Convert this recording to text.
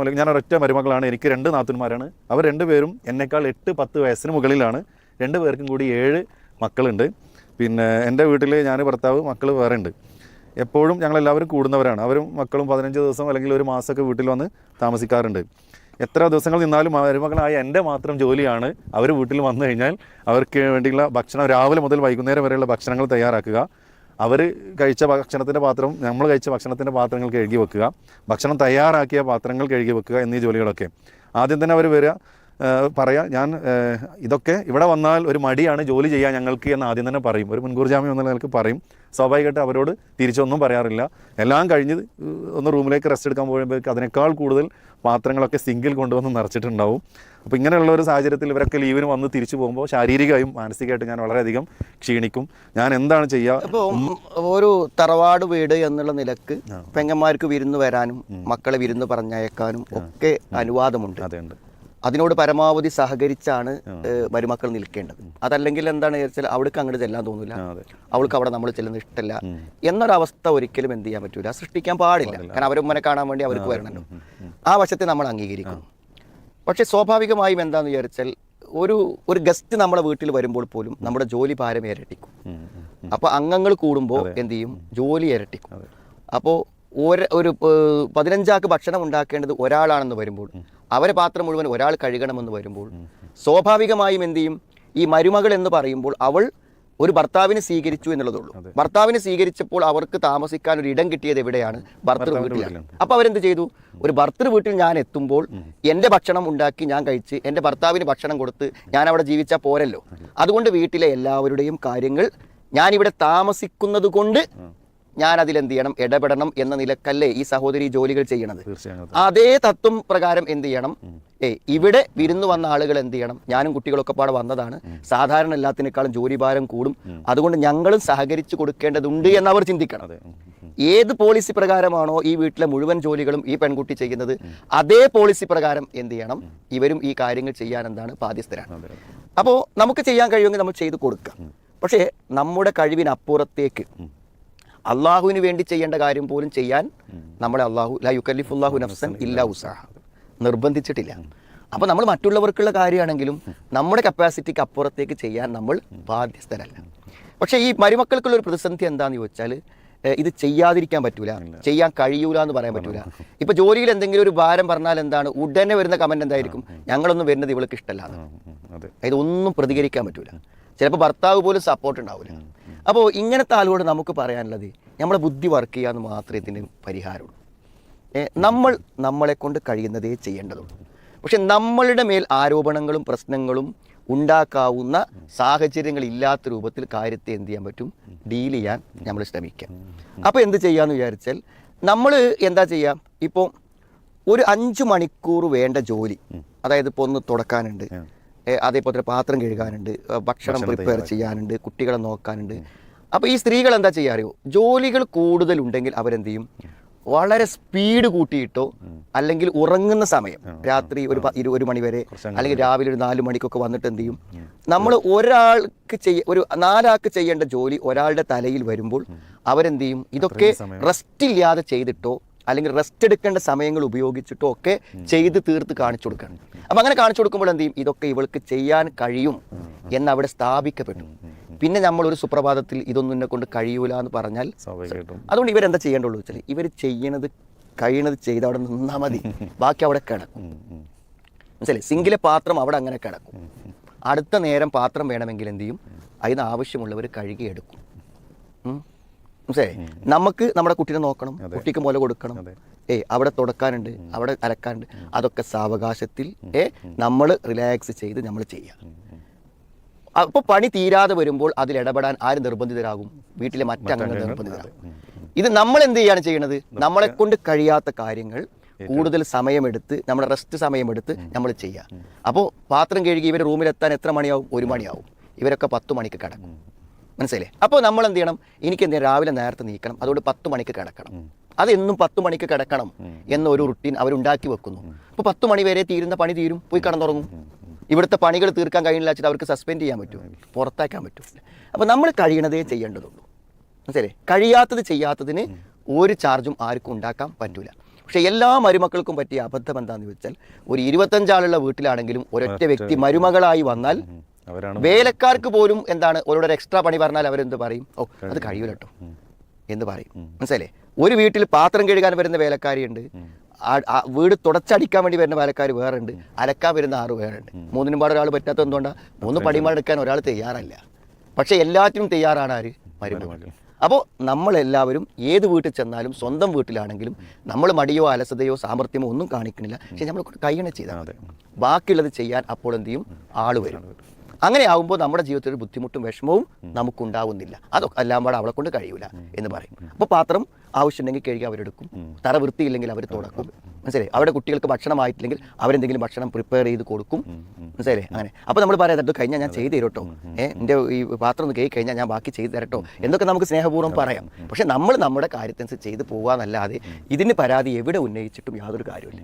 അല്ലെങ്കിൽ ഞാൻ ഒരൊറ്റ മരുമകളാണ്. എനിക്ക് 2 നാത്തൂന്മാരാണ്. അവർ 2 പേരും എന്നെക്കാൾ 8-10 വയസ്സിന് മുകളിലാണ്. 2 പേർക്കും കൂടി 7 മക്കളുണ്ട്. പിന്നെ എൻ്റെ വീട്ടിൽ ഞാൻ, ഭർത്താവ്, മക്കൾ വേറെ ഉണ്ട്. എപ്പോഴും ഞങ്ങളെല്ലാവരും കൂടുന്നവരാണ്. അവരും മക്കളും 15 ദിവസം അല്ലെങ്കിൽ ഒരു മാസമൊക്കെ വീട്ടിൽ വന്ന് താമസിക്കാറുണ്ട്. എത്ര ദിവസങ്ങൾ നിന്നാലും മരുമകളായ എൻ്റെ മാത്രം ജോലിയാണ് അവർ വീട്ടിൽ വന്നു കഴിഞ്ഞാൽ അവർക്ക് വേണ്ടിയുള്ള ഭക്ഷണം രാവിലെ മുതൽ വൈകുന്നേരം വരെയുള്ള ഭക്ഷണങ്ങൾ തയ്യാറാക്കുക, അവർ കഴിച്ച ഭക്ഷണത്തിൻ്റെ പാത്രം, നമ്മൾ കഴിച്ച ഭക്ഷണത്തിൻ്റെ പാത്രങ്ങൾ കഴുകി വെക്കുക, ഭക്ഷണം തയ്യാറാക്കിയ പാത്രങ്ങൾ കഴുകി വെക്കുക എന്നീ ജോലികളൊക്കെ. ആദ്യം തന്നെ അവർ വരിക, പറയാം, ഞാൻ ഇതൊക്കെ ഇവിടെ വന്നാൽ ഒരു മടിയാണ് ജോലി ചെയ്യാൻ ഞങ്ങൾക്ക് എന്ന് ആദ്യം തന്നെ പറയും. ഒരു മുൻകൂർ ജാമ്യം എന്ന നിലക്ക് പറയും. സ്വാഭാവികമായിട്ട് അവരോട് തിരിച്ചൊന്നും പറയാറില്ല. എല്ലാം കഴിഞ്ഞ് ഒന്ന് റൂമിലേക്ക് റെസ്റ്റ് എടുക്കാൻ പോകുമ്പോഴേക്ക് അതിനേക്കാൾ കൂടുതൽ പാത്രങ്ങളൊക്കെ സിങ്കിൽ കൊണ്ടുവന്ന് നിറച്ചിട്ടുണ്ടാവും. അപ്പോൾ ഇങ്ങനെയുള്ള ഒരു സാഹചര്യത്തിൽ ഇവരൊക്കെ ലീവിന് വന്ന് തിരിച്ചു പോകുമ്പോൾ ശാരീരികമായും മാനസികമായിട്ടും ഞാൻ വളരെയധികം ക്ഷീണിക്കും. ഞാൻ എന്താണ് ചെയ്യുക? അപ്പോൾ ഒരു തറവാട് വീട് എന്നുള്ള നിലക്ക് പെങ്ങന്മാർക്ക് വിരുന്ന് വരാനും മക്കളെ വിരുന്ന് പറഞ്ഞയക്കാനും ഒക്കെ അനുവാദമുണ്ട്. അതുണ്ട്. അതിനോട് പരമാവധി സഹകരിച്ചാണ് മരുമക്കൾ നിൽക്കേണ്ടത്. അതല്ലെങ്കിൽ എന്താണ് വെച്ചാൽ അവൾക്ക് അങ്ങോട്ട് ചെല്ലാൻ തോന്നില്ല, അവൾക്ക് അവിടെ നമ്മൾ ചെല്ലുന്നത് ഇഷ്ടമല്ല എന്നൊരവസ്ഥ ഒരിക്കലും എന്ത് ചെയ്യാൻ പറ്റൂല, സൃഷ്ടിക്കാൻ പാടില്ല. കാരണം അവരുമ്മനെ കാണാൻ വേണ്ടി അവർക്ക് വരണമല്ലോ. ആ വശത്തെ നമ്മൾ അംഗീകരിക്കുന്നു. പക്ഷേ സ്വാഭാവികമായും എന്താണെന്ന് വിചാരിച്ചാൽ ഒരു ഗസ്റ്റ് നമ്മുടെ വീട്ടിൽ വരുമ്പോൾ പോലും നമ്മുടെ ജോലി ഭാരം ഇരട്ടിക്കും. അപ്പോൾ അംഗങ്ങൾ കൂടുമ്പോൾ എന്ത് ചെയ്യും, ജോലി ഇരട്ടിക്കും. അപ്പോൾ ഒരു 15 ആൾക്ക് ഭക്ഷണം ഉണ്ടാക്കേണ്ടത് ഒരാളാണെന്ന് വരുമ്പോൾ, അവരെ പാത്രം മുഴുവൻ ഒരാൾ കഴുകണമെന്ന് വരുമ്പോൾ സ്വാഭാവികമായും എന്ത് ചെയ്യും, ഈ മരുമകൾ എന്ന് പറയുമ്പോൾ അവൾ ഒരു ഭർത്താവിനെ സ്വീകരിച്ചു എന്നുള്ളതുള്ളൂ. ഭർത്താവിനെ സ്വീകരിച്ചപ്പോൾ അവർക്ക് താമസിക്കാൻ ഒരു ഇടം കിട്ടിയത് എവിടെയാണ്? ഭർത്തൃ വീട്ടിലാണ്. അപ്പോൾ അവരെന്ത് ചെയ്തു, ഒരു ഭർത്തൃ വീട്ടിൽ ഞാൻ എത്തുമ്പോൾ എൻ്റെ ഭക്ഷണം ഉണ്ടാക്കി ഞാൻ കഴിച്ച് എൻ്റെ ഭർത്താവിന് ഭക്ഷണം കൊടുത്ത് ഞാൻ അവിടെ ജീവിച്ചാൽ പോരല്ലോ. അതുകൊണ്ട് വീട്ടിലെ എല്ലാവരുടെയും കാര്യങ്ങൾ ഞാനിവിടെ താമസിക്കുന്നത് കൊണ്ട് ഞാൻ അതിലെന്ത് ചെയ്യണം, ഇടപെടണം എന്ന നിലക്കല്ലേ ഈ സഹോദരി ജോലികൾ ചെയ്യണത്. അതേ തത്വം പ്രകാരം എന്ത് ചെയ്യണം, ഇവിടെ വിരുന്ന് വന്ന ആളുകൾ എന്ത് ചെയ്യണം, ഞാനും കുട്ടികളൊക്കെ പാടെ വന്നതാണ്, സാധാരണ എല്ലാത്തിനേക്കാളും ജോലിഭാരം കൂടും, അതുകൊണ്ട് ഞങ്ങളും സഹകരിച്ചു കൊടുക്കേണ്ടതുണ്ട് എന്ന് അവർ ചിന്തിക്കണം. ഏത് പോളിസി പ്രകാരമാണോ ഈ വീട്ടിലെ മുഴുവൻ ജോലികളും ഈ പെൺകുട്ടി ചെയ്യുന്നത്, അതേ പോളിസി പ്രകാരം എന്ത് ചെയ്യണം, ഇവരും ഈ കാര്യങ്ങൾ ചെയ്യാൻ എന്താണ് ബാധ്യസ്ഥരാണ്. അപ്പോൾ നമുക്ക് ചെയ്യാൻ കഴിയുമെങ്കിൽ നമ്മൾ ചെയ്തു കൊടുക്കുക. പക്ഷേ നമ്മുടെ കഴിവിനപ്പുറത്തേക്ക് അള്ളാഹുവിന് വേണ്ടി ചെയ്യേണ്ട കാര്യം പോലും ചെയ്യാൻ നമ്മളെ അള്ളാഹു ലാ യുകല്ലിഫുല്ലാഹു നഫ്സൻ ഇല്ലാ ഉസ്അഹ നിർബന്ധിച്ചിട്ടില്ല. അപ്പോൾ നമ്മൾ മറ്റുള്ളവർക്കുള്ള കാര്യമാണെങ്കിലും നമ്മുടെ കപ്പാസിറ്റിക്ക് അപ്പുറത്തേക്ക് ചെയ്യാൻ നമ്മൾ ബാധ്യസ്ഥരല്ല. പക്ഷേ ഈ മരുമക്കൾക്കുള്ള ഒരു പ്രതിസന്ധി എന്താണെന്ന് ചോദിച്ചാൽ, ഇത് ചെയ്യാതിരിക്കാൻ പറ്റൂല, ചെയ്യാൻ കഴിയൂല എന്ന് പറയാൻ പറ്റൂല. ഇപ്പോൾ ജോലിയിൽ എന്തെങ്കിലും ഒരു ഭാരം പറഞ്ഞാൽ എന്താണ്, ഉടനെ വരുന്ന കമന്റ് എന്തായിരിക്കും, ഞങ്ങളൊന്നും വരുന്നത് ഇവൾക്ക് ഇഷ്ടമല്ലാതെ. ഇതൊന്നും പ്രതികരിക്കാൻ പറ്റൂല. ചിലപ്പോൾ ഭർത്താവ് പോലും സപ്പോർട്ട് ഉണ്ടാവില്ല. അപ്പോൾ ഇങ്ങനത്തെ ആളുകളോട് നമുക്ക് പറയാനുള്ളത്, നമ്മളെ ബുദ്ധി വർക്ക് ചെയ്യാമെന്ന് മാത്രമേ ഇതിന് പരിഹാരമുള്ളൂ. നമ്മളെ കൊണ്ട് കഴിയുന്നതേ ചെയ്യേണ്ടതുള്ളൂ. പക്ഷെ നമ്മളുടെ മേൽ ആരോപണങ്ങളും പ്രശ്നങ്ങളും ഉണ്ടാക്കാവുന്ന സാഹചര്യങ്ങൾ ഇല്ലാത്ത രൂപത്തിൽ കാര്യത്തെ എന്ത് ചെയ്യാൻ പറ്റും, ഡീൽ ചെയ്യാൻ നമ്മൾ ശ്രമിക്കാം. അപ്പോൾ എന്ത് ചെയ്യാമെന്ന് വിചാരിച്ചാൽ, നമ്മൾ എന്താ ചെയ്യുക, ഇപ്പോൾ ഒരു 5 മണിക്കൂർ വേണ്ട ജോലി, അതായത് ഇപ്പോൾ ഒന്ന് തുടക്കാനുണ്ട്, അതേപോലെ തന്നെ പാത്രം കഴുകാനുണ്ട്, ഭക്ഷണം പ്രിപ്പയർ ചെയ്യാനുണ്ട്, കുട്ടികളെ നോക്കാനുണ്ട്. അപ്പോൾ ഈ സ്ത്രീകൾ എന്താ ചെയ്യാറിയോ, ജോലികൾ കൂടുതലുണ്ടെങ്കിൽ അവരെന്ത് ചെയ്യും, വളരെ സ്പീഡ് കൂട്ടിയിട്ടോ അല്ലെങ്കിൽ ഉറങ്ങുന്ന സമയം രാത്രി ഒരു 1 മണി വരെ അല്ലെങ്കിൽ രാവിലെ ഒരു 4 മണിക്കൊക്കെ വന്നിട്ട് എന്ത് ചെയ്യും, നമ്മൾ ഒരു 4 ആൾക്ക് ചെയ്യേണ്ട ജോലി ഒരാളുടെ തലയിൽ വരുമ്പോൾ അവരെന്ത് ചെയ്യും, ഇതൊക്കെ റെസ്റ്റ് ഇല്ലാതെ ചെയ്തിട്ടോ അല്ലെങ്കിൽ റെസ്റ്റ് എടുക്കേണ്ട സമയങ്ങൾ ഉപയോഗിച്ചിട്ടോ ഒക്കെ ചെയ്ത് തീർത്ത് കാണിച്ചു കൊടുക്കണം. അപ്പം അങ്ങനെ കാണിച്ചു കൊടുക്കുമ്പോൾ എന്ത് ചെയ്യും, ഇതൊക്കെ ഇവൾക്ക് ചെയ്യാൻ കഴിയും എന്നവിടെ സ്ഥാപിക്കപ്പെട്ടു. പിന്നെ നമ്മളൊരു സുപ്രഭാതത്തിൽ ഇതൊന്നും എന്നെ കൊണ്ട് കഴിയൂല എന്ന് പറഞ്ഞാൽ, അതുകൊണ്ട് ഇവരെന്താ ചെയ്യേണ്ടുള്ളൂ വെച്ചാൽ, ഇവർ കഴിയണത് ചെയ്ത് അവിടെ നിന്നാൽ മതി, ബാക്കി അവിടെ കിടക്കും. മനസ്സിലായി, സിങ്കിലെ പാത്രം അവിടെ അങ്ങനെ കിടക്കും. അടുത്ത നേരം പാത്രം വേണമെങ്കിൽ എന്ത് ചെയ്യും, അതിന് ആവശ്യമുള്ളവർ കഴുകിയെടുക്കും. മനസ്സിലായി, നമുക്ക് നമ്മുടെ കുട്ടീനെ നോക്കണം, കുട്ടിക്ക് മുല കൊടുക്കണം, അവിടെ തുടക്കാനുണ്ട്, അവിടെ അലക്കാനുണ്ട്, അതൊക്കെ സാവകാശത്തിൽ നമ്മൾ റിലാക്സ് ചെയ്ത് നമ്മൾ ചെയ്യാം. അപ്പോൾ പണി തീരാതെ വരുമ്പോൾ അതിൽ ഇടപെടാൻ ആര് നിർബന്ധിതരാകും, വീട്ടിലെ മറ്റംഗങ്ങൾ നിർബന്ധിതരാകും. ഇത് നമ്മൾ എന്ത് ചെയ്യാണ് ചെയ്യണത്, നമ്മളെ കൊണ്ട് കഴിയാത്ത കാര്യങ്ങൾ കൂടുതൽ സമയമെടുത്ത്, നമ്മുടെ റെസ്റ്റ് സമയമെടുത്ത് നമ്മൾ ചെയ്യാം. അപ്പോൾ പാത്രം കഴുകി ഇവർ റൂമിലെത്താൻ എത്ര മണിയാവും, 1 മണിയാവും, ഇവരൊക്കെ 10 മണിക്ക് കിടക്കും. മനസ്സിലായില്ലേ? അപ്പോൾ നമ്മൾ എന്ത് ചെയ്യണം, എനിക്ക് എന്ത് ചെയ്യണം, രാവിലെ നേരത്തെ നീക്കണം, അതുകൊണ്ട് 10 മണിക്ക് കിടക്കണം. അതെന്നും 10 മണിക്ക് കിടക്കണം എന്നൊരു റുട്ടീൻ അവരുണ്ടാക്കി വെക്കുന്നു. അപ്പോൾ 10 മണി വരെ തീരുന്ന പണി തീരും, പോയി കിടന്നുറങ്ങും. ഇവിടുത്തെ പണികൾ തീർക്കാൻ കഴിയില്ല വെച്ചിട്ട് അവർക്ക് സസ്പെൻഡ് ചെയ്യാൻ പറ്റുമോ, പുറത്താക്കാൻ പറ്റും. അപ്പോൾ നമ്മൾ കഴിയണതേ ചെയ്യേണ്ടതുള്ളൂ. മനസ്സിലായി, കഴിയാത്തത് ചെയ്യാത്തതിന് ഒരു ചാർജും ആർക്കും ഉണ്ടാക്കാൻ പറ്റൂല. പക്ഷേ എല്ലാ മരുമക്കൾക്കും പറ്റിയ അബദ്ധം എന്താണെന്ന് വെച്ചാൽ ഒരു 25 ആളുള്ള വീട്ടിലാണെങ്കിലും ഒരൊറ്റ വ്യക്തി മരുമകളായി വന്നാൽ അവരാണ് വേലക്കാർക്ക് പോലും എന്താണ് ഓരോരു എക്സ്ട്രാ പണി പറഞ്ഞാൽ അവരെന്ത് പറയും? ഓ അത് കഴിയൂല കേട്ടോ എന്ന് പറയും. മനസ്സിലേ? ഒരു വീട്ടിൽ പാത്രം കഴുകാൻ വരുന്ന വേലക്കാരിയുണ്ട്, വീട് തുടച്ചടിക്കാൻ വേണ്ടി വരുന്ന വേലക്കാർ വേറെ ഉണ്ട്, അലക്കാൻ വരുന്ന 6 പേരുണ്ട്. മൂന്നിനും പാടെ ഒരാൾ പറ്റാത്ത എന്തുകൊണ്ടാണ്? 3 പണിമാരെടുക്കാൻ ഒരാൾ തയ്യാറല്ല. പക്ഷെ എല്ലാത്തിനും തയ്യാറാണ് ആര്? മരുമകൾ. അപ്പോൾ നമ്മളെല്ലാവരും ഏത് വീട്ടിൽ ചെന്നാലും സ്വന്തം വീട്ടിലാണെങ്കിലും നമ്മൾ മടിയോ അലസതയോ സാമർഥ്യമോ ഒന്നും കാണിക്കണില്ല. പക്ഷെ നമ്മൾ കൈയണ ചെയ്താൽ മതി. ബാക്കിയുള്ളത് ചെയ്യാൻ അപ്പോൾ എന്ത് ചെയ്യും? ആൾ വരും. അങ്ങനെ ആകുമ്പോൾ നമ്മുടെ ജീവിതത്തിൽ ഒരു ബുദ്ധിമുട്ടും വിഷമവും നമുക്കുണ്ടാവുന്നില്ല. അതൊക്കെ എല്ലാം പാടെ അവളെ കൊണ്ട് കഴിയൂല എന്ന് പറയും. അപ്പോൾ പാത്രം ആവശ്യമുണ്ടെങ്കിൽ കഴുകി അവരെടുക്കും, തറ വൃത്തിയില്ലെങ്കിൽ അവർ തുടക്കും. മനസ്സിലായി? അവരുടെ കുട്ടികൾക്ക് ഭക്ഷണമായിട്ടില്ലെങ്കിൽ അവരെന്തെങ്കിലും ഭക്ഷണം പ്രിപ്പയർ ചെയ്ത് കൊടുക്കും. മനസ്സിലായി? അങ്ങനെ അപ്പോൾ നമ്മൾ പറയാം, അത് കഴിഞ്ഞാൽ ഞാൻ ചെയ്ത് തരട്ടോ, എൻ്റെ ഈ പാത്രം ഒന്ന് കഴുകി കഴിഞ്ഞാൽ ഞാൻ ബാക്കി ചെയ്ത് തരട്ടോ എന്നൊക്കെ നമുക്ക് സ്നേഹപൂർവ്വം പറയാം. പക്ഷെ നമ്മൾ നമ്മുടെ കാര്യത്തിനനുസരിച്ച് ചെയ്ത് പോകാന്നല്ലാതെ ഇതിന് പരാതി എവിടെ ഉന്നയിച്ചിട്ടും യാതൊരു കാര്യമില്ല.